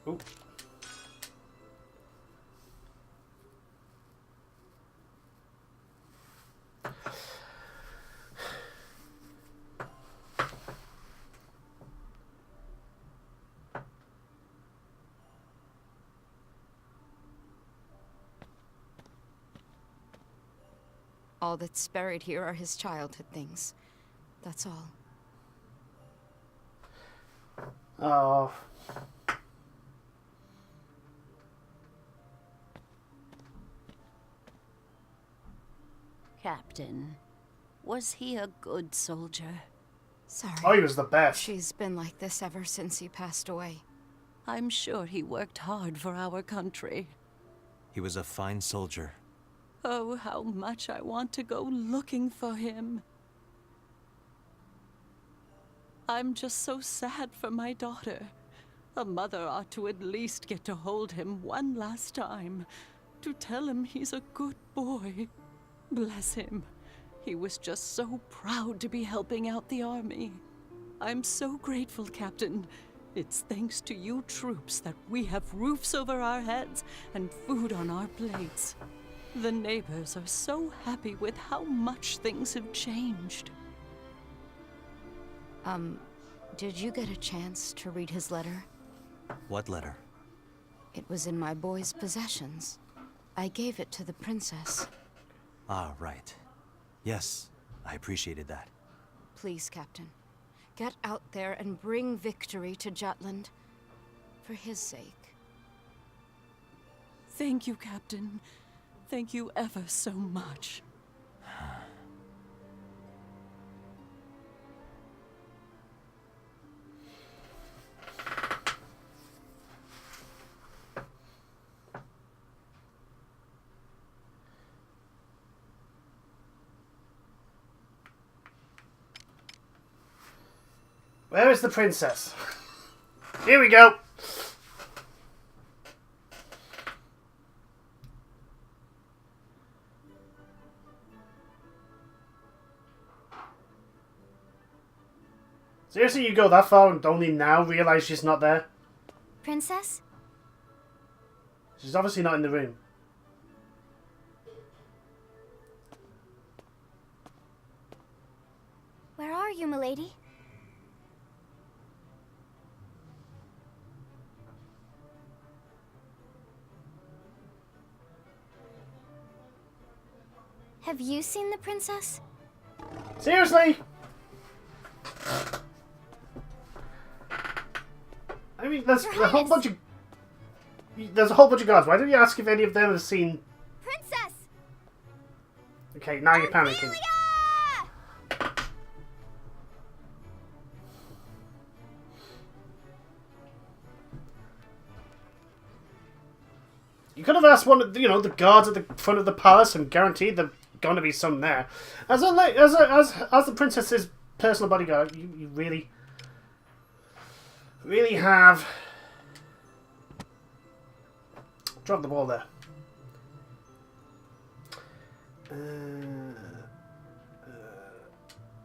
Ooh. All that's buried here are his childhood things. That's all. Oh. Captain, was he a good soldier? Sorry. Oh, he was the best. She's been like this ever since he passed away. I'm sure he worked hard for our country. He was a fine soldier. Oh, how much I want to go looking for him. I'm just so sad for my daughter. A mother ought to at least get to hold him one last time, to tell him he's a good boy. Bless him. He was just so proud to be helping out the army. I'm so grateful, Captain. It's thanks to you troops that we have roofs over our heads and food on our plates. The neighbors are so happy with how much things have changed. Did you get a chance to read his letter? What letter? It was in my boy's possessions. I gave it to the princess. Ah, right. Yes, I appreciated that. Please, Captain, get out there and bring victory to Jutland. For his sake. Thank you, Captain. Thank you ever so much. Where is the princess? Here we go. Seriously, you go that far and only now realise she's not there? Princess? She's obviously not in the room. Where are you, milady? Have you seen the princess? Seriously? I mean, there's a whole bunch of... There's a whole bunch of guards. Why don't you ask if any of them have seen... Princess! Okay, now you're panicking. You could have asked one of the, the guards at the front of the palace and guaranteed there's going to be some there. As the princess's personal bodyguard, you really have dropped the ball there.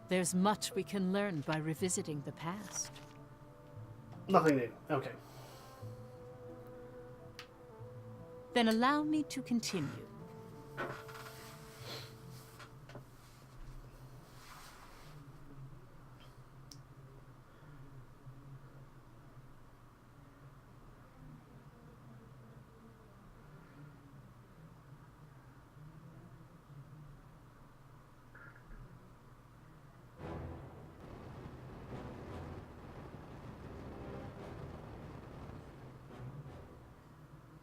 There's much we can learn by revisiting the past. Nothing new. Okay. Then allow me to continue.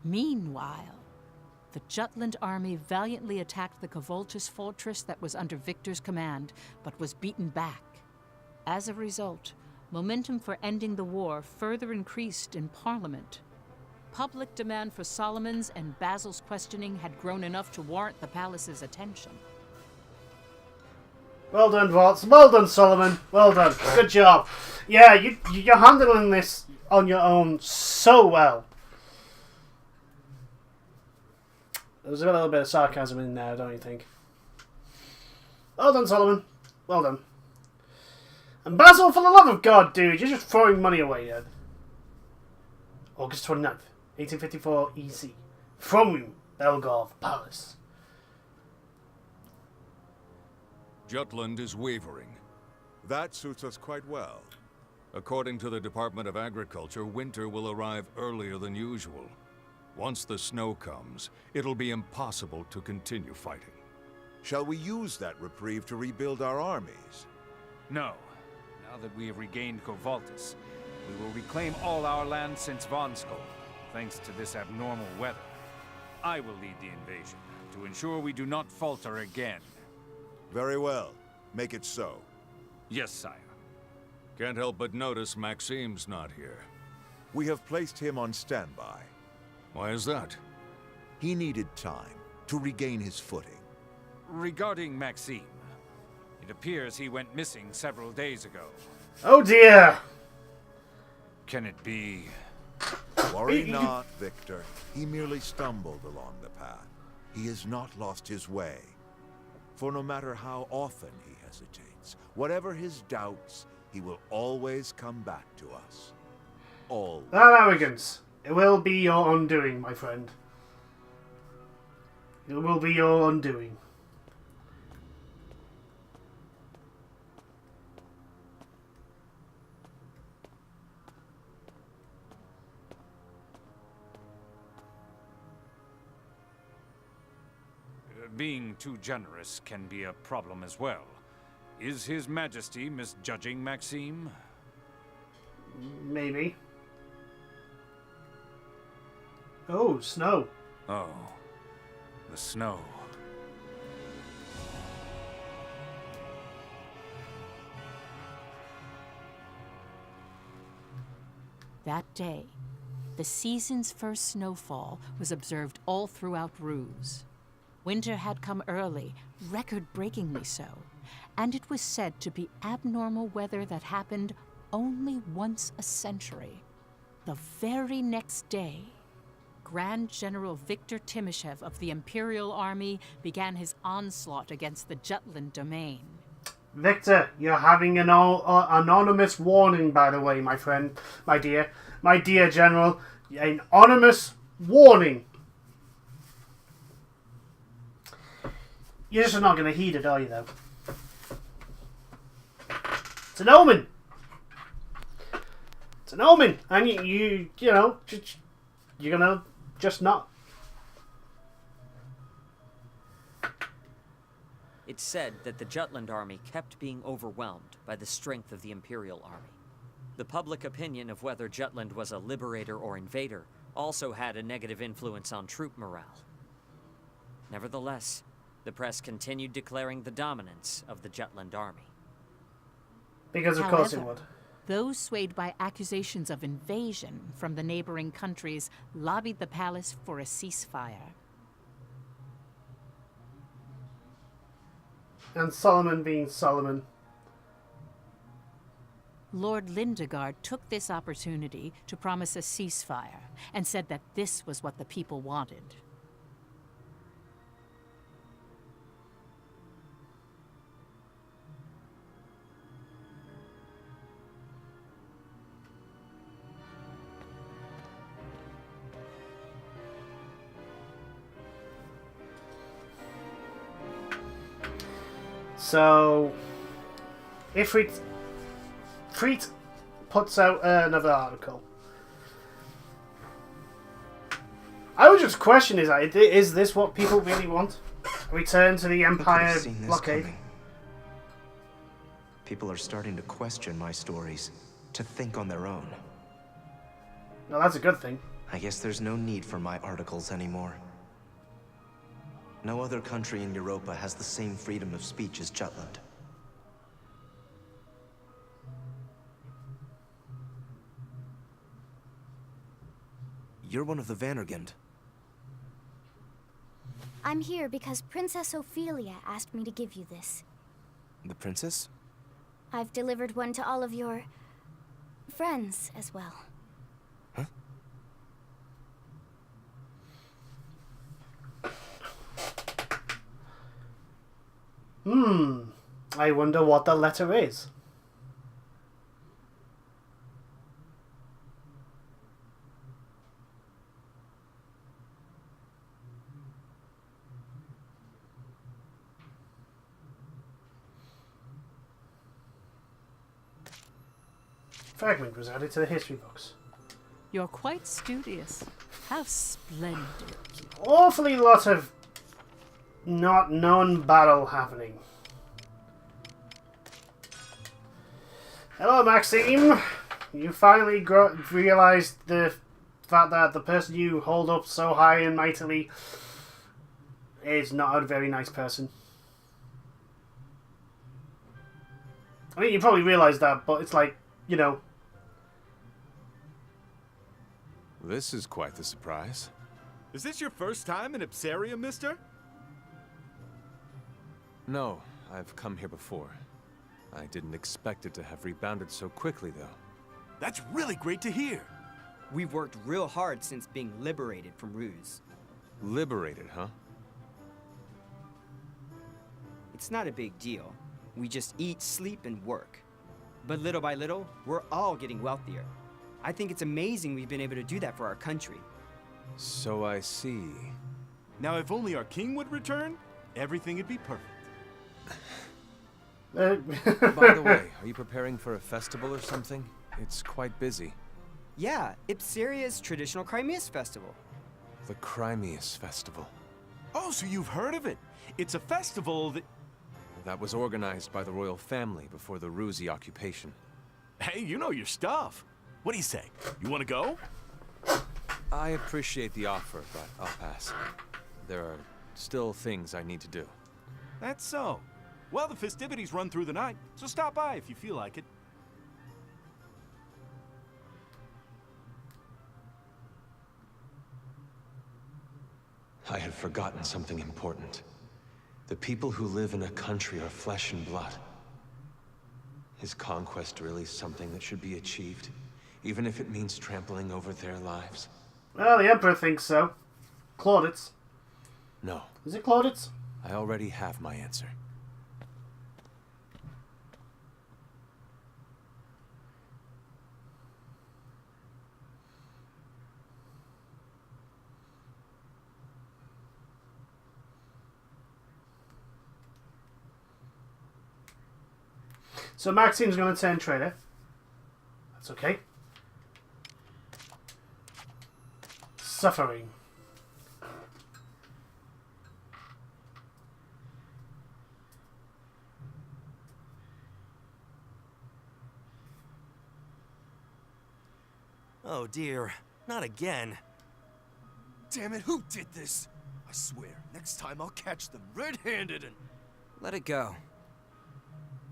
Meanwhile, the Jutland army valiantly attacked the Cavoltus fortress that was under Victor's command, but was beaten back. As a result, momentum for ending the war further increased in Parliament. Public demand for Solomon's and Basil's questioning had grown enough to warrant the palace's attention. Well done, Waltz. Well done, Solomon. Well done. Good job. Yeah, you're handling this on your own so well. There's a little bit of sarcasm in there, don't you think? Well done, Solomon. Well done. And Basil, for the love of God, dude, you're just throwing money away, Ed. August 29th, 1854 EC. From Belgov Palace. Jutland is wavering. That suits us quite well. According to the Department of Agriculture, winter will arrive earlier than usual. Once the snow comes, it'll be impossible to continue fighting. Shall we use that reprieve to rebuild our armies? No. Now that we have regained Kovaltis, we will reclaim all our land since Vonskol, thanks to this abnormal weather. I will lead the invasion, to ensure we do not falter again. Very well. Make it so. Yes, sire. Can't help but notice Maxime's not here. We have placed him on standby. Why is that? He needed time to regain his footing. Regarding Maxime, it appears he went missing several days ago. Oh dear! Can it be... Worry not, Victor. He merely stumbled along the path. He has not lost his way. For no matter how often he hesitates, whatever his doubts, he will always come back to us. Always. That arrogance. It will be your undoing, my friend. It will be your undoing. Being too generous can be a problem as well. Is His Majesty misjudging Maxime? Maybe. Oh, snow. Oh, the snow. That day, the season's first snowfall was observed all throughout Ruse. Winter had come early, record-breakingly so, and it was said to be abnormal weather that happened only once a century. The very next day, Grand General Viktor Timoshev of the Imperial Army began his onslaught against the Jutland domain. Victor, you're having an anonymous warning, by the way, my friend, my dear General. An anonymous warning. You're just not going to heed it, are you, though? It's an omen. It's an omen, and you know, you're gonna just not. It's said that the Jutland army kept being overwhelmed by the strength of the Imperial army. The public opinion of whether Jutland was a liberator or invader also had a negative influence on troop morale. Nevertheless, the press continued declaring the dominance of the Jutland army. Because of course it would. Those swayed by accusations of invasion from the neighboring countries lobbied the palace for a ceasefire. And Solomon being Solomon. Lord Lindegard took this opportunity to promise a ceasefire and said that this was what the people wanted. So, if Freet puts out another article, I would just question: is this what people really want? A return to the Empire blockade? People are starting to question my stories, to think on their own. No, that's a good thing. I guess there's no need for my articles anymore. No other country in Europa has the same freedom of speech as Jutland. You're one of the Vandergund. I'm here because Princess Ophelia asked me to give you this. The princess? I've delivered one to all of your... friends as well. Huh? I wonder what the letter is. fragment was added to the history books. You're quite studious. How splendid. Awfully lot of not known battle happening. Hello, Maxime. You finally realized the fact that the person you hold up so high and mightily is not a very nice person. I mean, you probably realized that, but it's like, you know. This is quite the surprise. Is this your first time in Ipsaria, mister? No, I've come here before. I didn't expect it to have rebounded so quickly, though. That's really great to hear. We've worked real hard since being liberated from Ruse. Liberated, huh? It's not a big deal. We just eat, sleep, and work. But little by little, we're all getting wealthier. I think it's amazing we've been able to do that for our country. So I see. Now, if only our king would return, everything would be perfect. By the way, are you preparing for a festival or something? It's quite busy. Yeah, Ipsaria's traditional Crimeus festival. The Crimeus Festival. Oh, so you've heard of it? It's a festival that was organized by the royal family before the Rusi occupation. Hey, you know your stuff. What do you say? You want to go? I appreciate the offer, but I'll pass. There are still things I need to do. That's so. Well, the festivities run through the night, so stop by if you feel like it. I had forgotten something important. The people who live in a country are flesh and blood. Is conquest really something that should be achieved, even if it means trampling over their lives? Well, the Emperor thinks so. Clauditz. No. Is it Clauditz? I already have my answer. So Maxime's going to turn traitor. That's okay. Suffering. Oh dear, not again. Damn it, who did this? I swear, next time I'll catch them red-handed and... Let it go.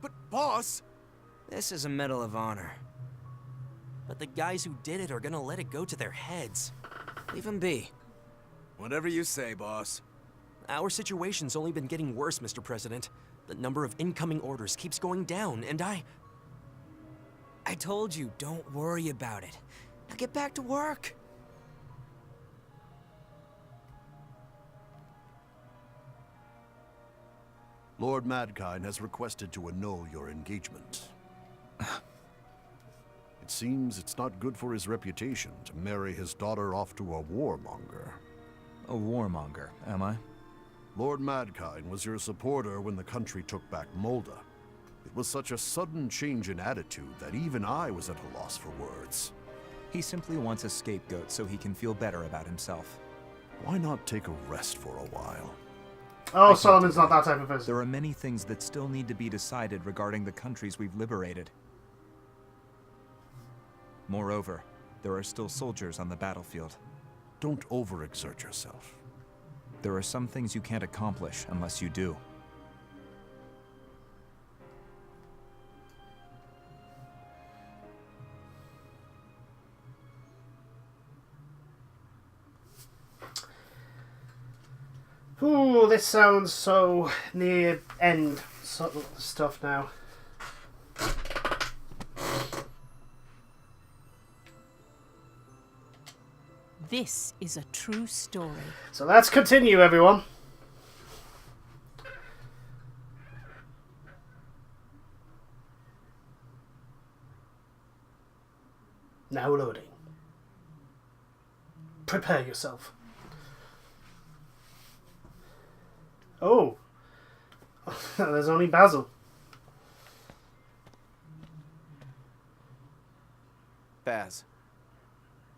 But boss! This is a Medal of Honor. But the guys who did it are gonna let it go to their heads. Leave them be. Whatever you say, boss. Our situation's only been getting worse, Mr. President. The number of incoming orders keeps going down, and I told you, don't worry about it. Now get back to work. Lord Madkine has requested to annul your engagement. It seems it's not good for his reputation to marry his daughter off to a warmonger. A warmonger, am I? Lord Madkine was your supporter when the country took back Molda. It was such a sudden change in attitude that even I was at a loss for words. He simply wants a scapegoat so he can feel better about himself. Why not take a rest for a while? Oh, Solomon's not that type of person. There are many things that still need to be decided regarding the countries we've liberated. Moreover, there are still soldiers on the battlefield. Don't overexert yourself. There are some things you can't accomplish unless you do. Ooh, this sounds so near end sort of stuff now. This is a true story. So let's continue, everyone. Now loading. Prepare yourself. Oh. There's only Basil. Baz.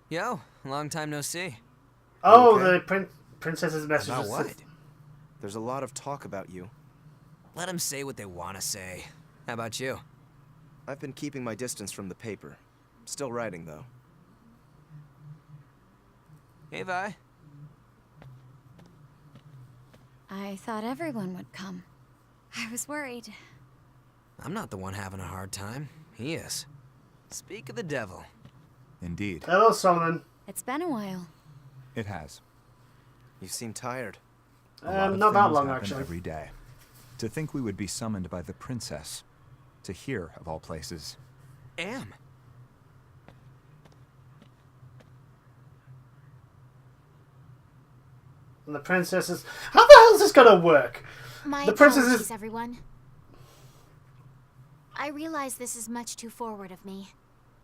Yo, long time no see. Oh, okay? the princess's message. About what? There's a lot of talk about you. Let them say what they want to say. How about you? I've been keeping my distance from the paper. Still writing, though. Hey, Vi. I thought everyone would come. I was worried. I'm not the one having a hard time. He is. Speak of the devil. Indeed. Hello, Solomon. It's been a while. It has. You seem tired. A lot of not that things long, happen actually. every day. To think we would be summoned by the princess. To here, of all places. Am. And the princess is... How the hell is this gonna work? My the princess apologies, is... everyone. I realize this is much too forward of me.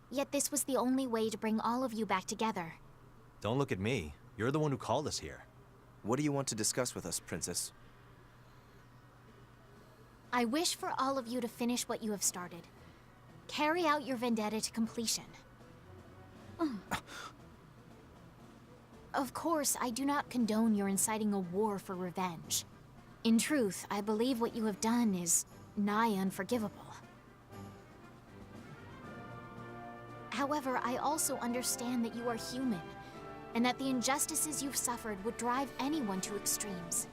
Yet this was the only way to bring all of you back together. Don't look at me. You're the one who called us here. What do you want to discuss with us, Princess? I wish for all of you to finish what you have started. Carry out your vendetta to completion. Of course, I do not condone your inciting a war for revenge. In truth, I believe what you have done is nigh unforgivable. However, I also understand that you are human, and that the injustices you've suffered would drive anyone to extremes.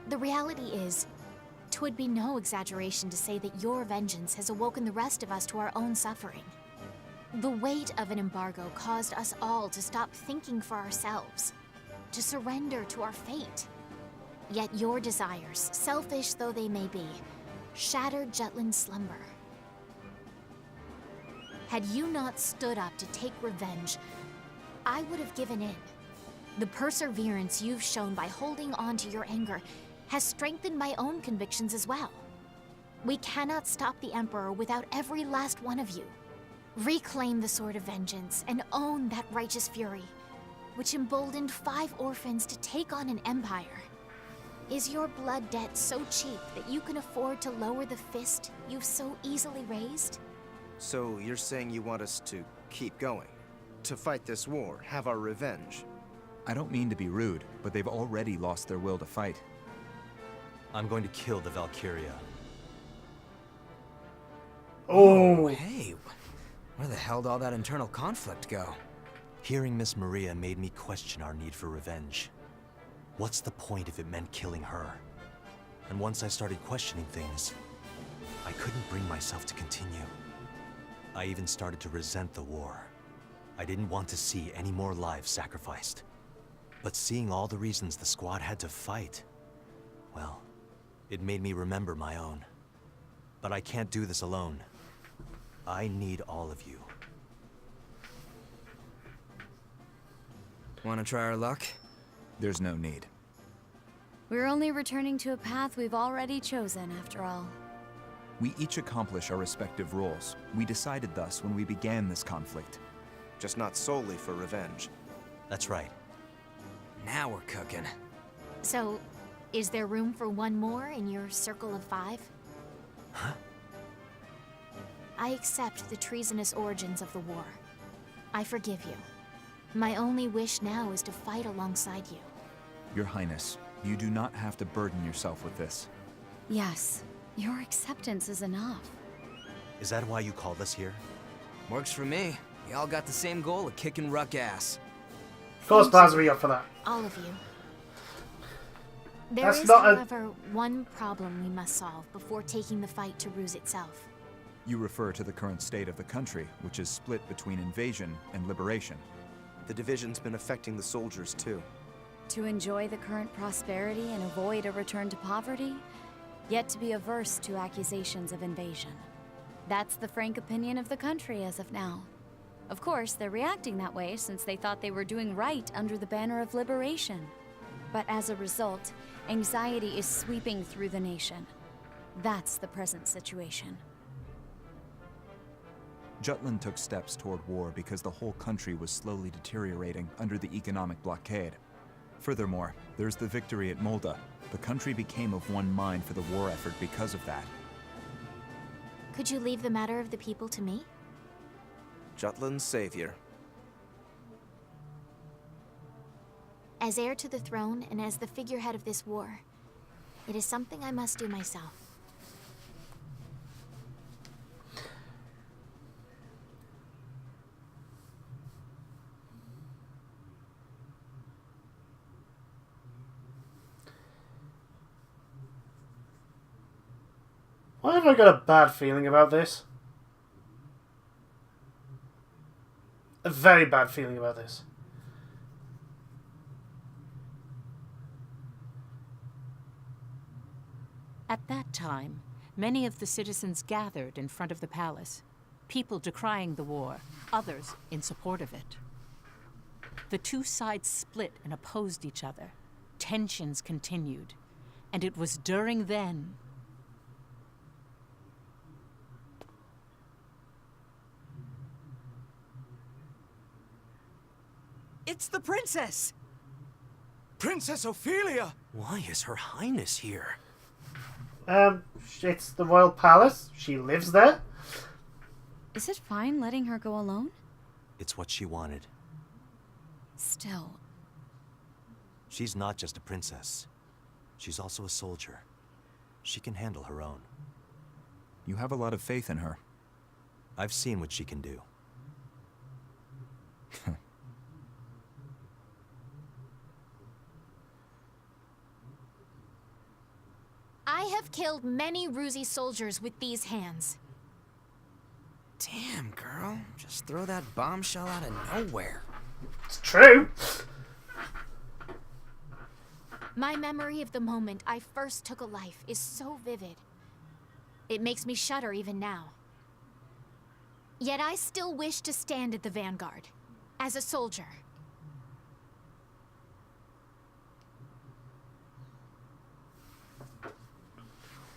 The reality is, 'twould be no exaggeration to say that your vengeance has awoken the rest of us to our own suffering. The weight of an embargo caused us all to stop thinking for ourselves, to surrender to our fate. Yet your desires, selfish though they may be, shattered Jutland's slumber. Had you not stood up to take revenge, I would have given in. The perseverance you've shown by holding on to your anger has strengthened my own convictions as well. We cannot stop the Emperor without every last one of you. Reclaim the Sword of Vengeance and own that righteous fury, which emboldened 5 orphans to take on an empire. Is your blood debt so cheap that you can afford to lower the fist you've so easily raised? So you're saying you want us to keep going? To fight this war, have our revenge? I don't mean to be rude, but they've already lost their will to fight. I'm going to kill the Valkyria. Oh, hey. Where the hell did all that internal conflict go? Hearing Miss Maria made me question our need for revenge. What's the point if it meant killing her? And once I started questioning things, I couldn't bring myself to continue. I even started to resent the war. I didn't want to see any more lives sacrificed. But seeing all the reasons the squad had to fight, well, it made me remember my own. But I can't do this alone. I need all of you. Want to try our luck? There's no need. We're only returning to a path we've already chosen, after all. We each accomplish our respective roles. We decided thus when we began this conflict. Just not solely for revenge. That's right. Now we're cooking. So, is there room for one more in your circle of 5? Huh? I accept the treasonous origins of the war. I forgive you. My only wish now is to fight alongside you. Your Highness, you do not have to burden yourself with this. Yes, your acceptance is enough. Is that why you called us here? Works for me. We all got the same goal of kicking Ruck ass. Of course, Baz will be up for that. All of you. There That's is, not however, one problem we must solve before taking the fight to Ruse itself. You refer to the current state of the country, which is split between invasion and liberation. The division's been affecting the soldiers, too. To enjoy the current prosperity and avoid a return to poverty, yet to be averse to accusations of invasion. That's the frank opinion of the country as of now. Of course, they're reacting that way since they thought they were doing right under the banner of liberation. But as a result, anxiety is sweeping through the nation. That's the present situation. Jutland took steps toward war because the whole country was slowly deteriorating under the economic blockade. Furthermore, there's the victory at Molda. The country became of one mind for the war effort because of that. Could you leave the matter of the people to me? Jutland's savior. As heir to the throne and as the figurehead of this war, it is something I must do myself. Why have I got a bad feeling about this? A very bad feeling about this. At that time, many of the citizens gathered in front of the palace, people decrying the war, others in support of it. The two sides split and opposed each other. Tensions continued, and it was during then It's the princess! Princess Ophelia! Why is Her Highness here? It's the royal palace. She lives there. Is it fine letting her go alone? It's what she wanted. Still. She's not just a princess. She's also a soldier. She can handle her own. You have a lot of faith in her. I've seen what she can do. I have killed many Ruzi soldiers with these hands. Damn, girl. Just throw that bombshell out of nowhere. It's true. My memory of the moment I first took a life is so vivid. It makes me shudder even now. Yet I still wish to stand at the vanguard, as a soldier.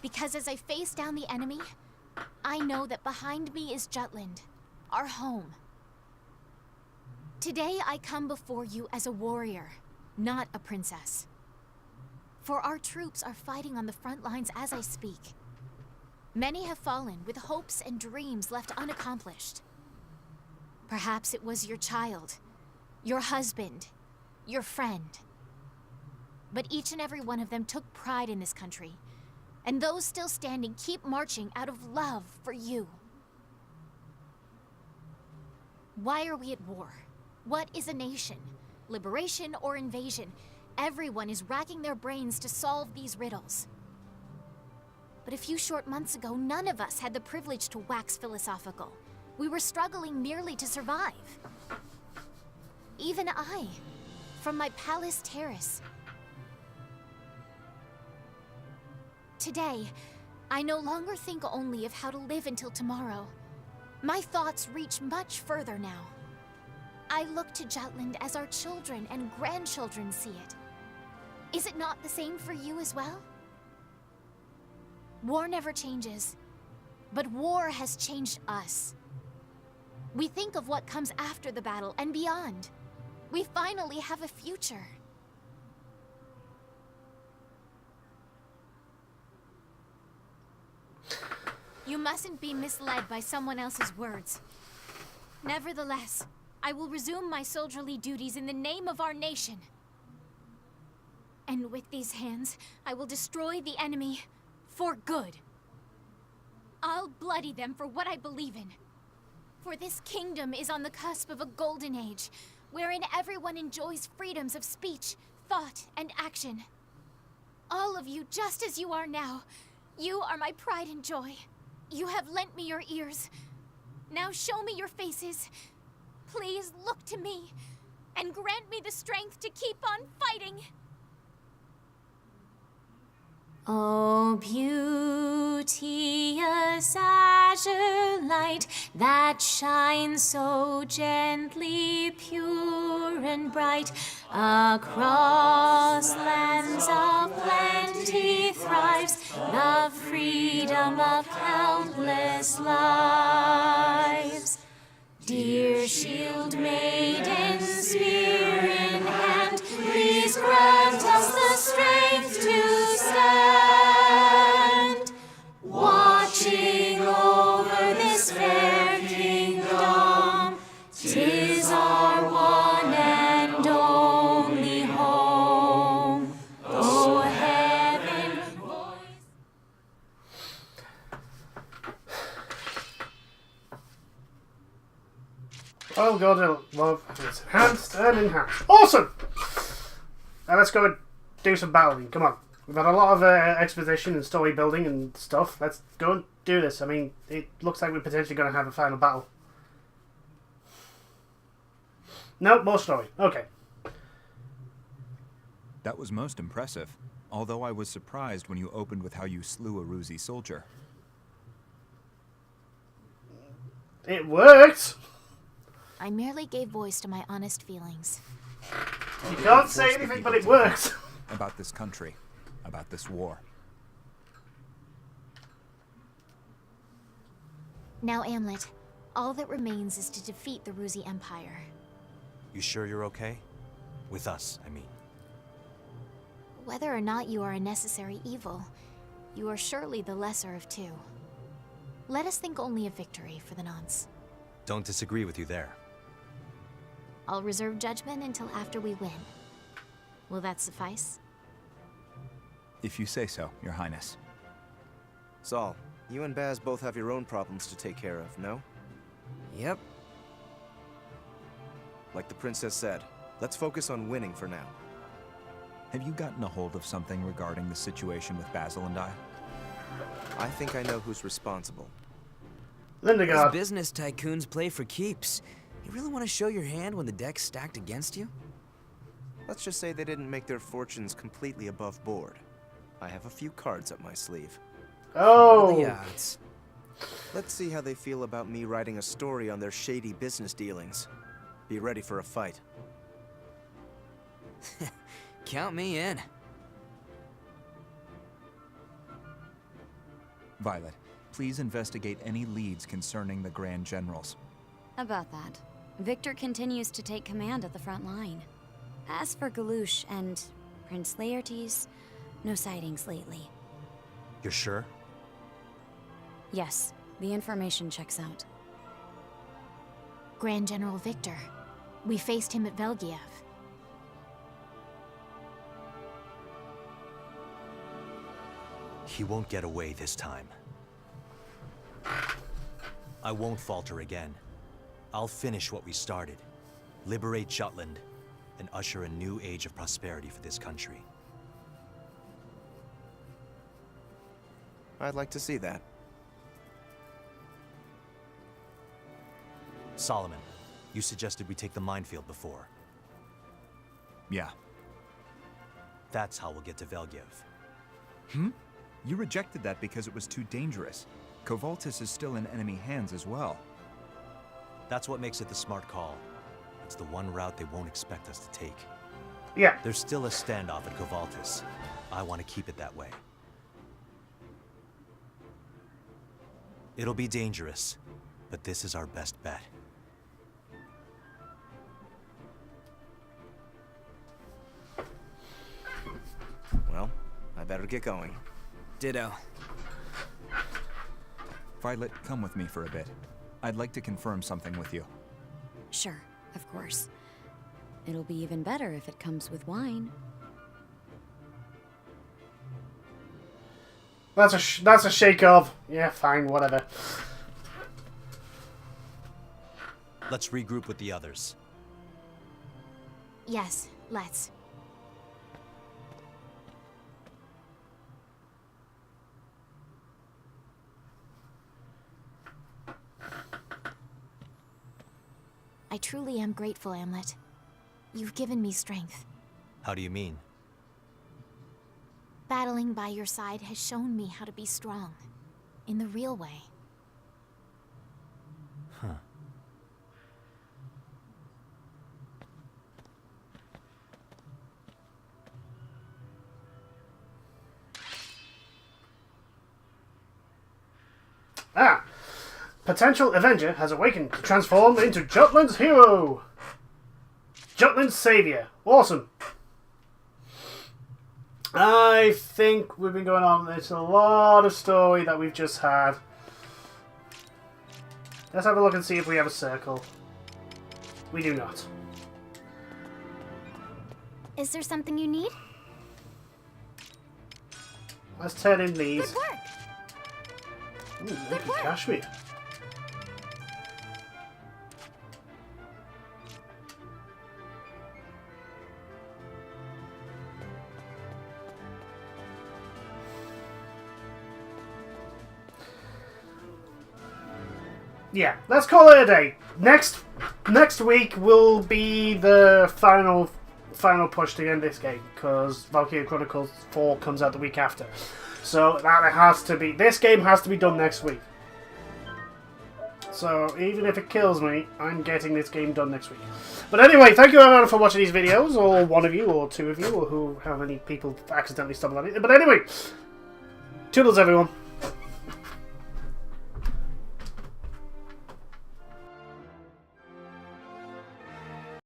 Because as I face down the enemy, I know that behind me is Jutland, our home. Today I come before you as a warrior, not a princess. For our troops are fighting on the front lines as I speak. Many have fallen with hopes and dreams left unaccomplished. Perhaps it was your child, your husband, your friend. But each and every one of them took pride in this country. And those still standing keep marching out of love for you. Why are we at war? What is a nation? Liberation or invasion? Everyone is racking their brains to solve these riddles. But a few short months ago, none of us had the privilege to wax philosophical. We were struggling merely to survive. Even I, from my palace terrace. Today, I no longer think only of how to live until tomorrow. My thoughts reach much further now. I look to Jutland as our children and grandchildren see it. Is it not the same for you as well? War never changes, but war has changed us. We think of what comes after the battle and beyond. We finally have a future. You mustn't be misled by someone else's words. Nevertheless, I will resume my soldierly duties in the name of our nation. And with these hands, I will destroy the enemy for good. I'll bloody them for what I believe in. For this kingdom is on the cusp of a golden age, wherein everyone enjoys freedoms of speech, thought, and action. All of you, just as you are now, you are my pride and joy. You have lent me your ears. Now show me your faces. Please look to me, and grant me the strength to keep on fighting. Oh, beauteous azure light that shines so gently, pure and bright, across lands of plenty thrives the freedom of countless lives. Dear shield maiden, spear in hand, please grant us the strength to stand, watching over Oh god, well, it's enhanced and enhanced. Awesome! Now let's go and do some battling. Come on. We've had a lot of exposition and story building and stuff. Let's go and do this. I mean, it looks like we're potentially going to have a final battle. No, more story. Okay. That was most impressive, although I was surprised when you opened with how you slew a Ruzi soldier. It worked! I merely gave voice to my honest feelings. You can't say anything, but it worked. About this country, about this war. Now, Amlet, all that remains is to defeat the Ruzi Empire. You sure you're okay? With us, I mean. Whether or not you are a necessary evil, you are surely the lesser of two. Let us think only of victory for the nonce. Don't disagree with you there. I'll reserve judgment until after we win. Will that suffice? If you say so, Your Highness. Saul, you and Baz both have your own problems to take care of, no? Yep. Like the princess said, let's focus on winning for now. Have you gotten a hold of something regarding the situation with Basil and I? I think I know who's responsible. Lindegaard. These business tycoons play for keeps. You really want to show your hand when the deck's stacked against you? Let's just say they didn't make their fortunes completely above board. I have a few cards up my sleeve. Oh! What are the odds? Let's see how they feel about me writing a story on their shady business dealings. Be ready for a fight. Count me in. Violet, please investigate any leads concerning the Grand Generals. About that, Victor continues to take command at the front line. As for Galouche and Prince Laertes, no sightings lately. You're sure? Yes, the information checks out. Grand General Victor. We faced him at Velgiev. He won't get away this time. I won't falter again. I'll finish what we started. Liberate Jutland and usher a new age of prosperity for this country. I'd like to see that. Solomon, you suggested we take the minefield before. Yeah. That's how we'll get to Velgiev. Hmm? You rejected that because it was too dangerous. Kovaltis is still in enemy hands as well. That's what makes it the smart call. It's the one route they won't expect us to take. Yeah. There's still a standoff at Kovaltis. I want to keep it that way. It'll be dangerous, but this is our best bet. Well, I better get going. Ditto. Violet, come with me for a bit. I'd like to confirm something with you. Sure, of course. It'll be even better if it comes with wine. That's a shake of. Yeah, fine, whatever. Let's regroup with the others. Yes, let's. I truly am grateful, Amlet. You've given me strength. How do you mean? Battling by your side has shown me how to be strong. In the real way. Huh. Ah! Potential Avenger has awakened to transform into Jutland's hero! Jutland's savior. Awesome. I think we've been going on. It's a lot of story that we've just had. Let's have a look and see if we have a circle. We do not. Is there something you need? Let's turn in these. Good work. Ooh, Kashmir. yeah, let's call it a day. Next week will be the final push to end this game, because Valkyria Chronicles 4 comes out the week after. So that has to be, this game has to be done next week. So even if it kills me, I'm getting this game done next week. But anyway, thank you everyone for watching these videos, or one of you, or two of you, or how many people accidentally stumbled on it. But anyway, toodles everyone.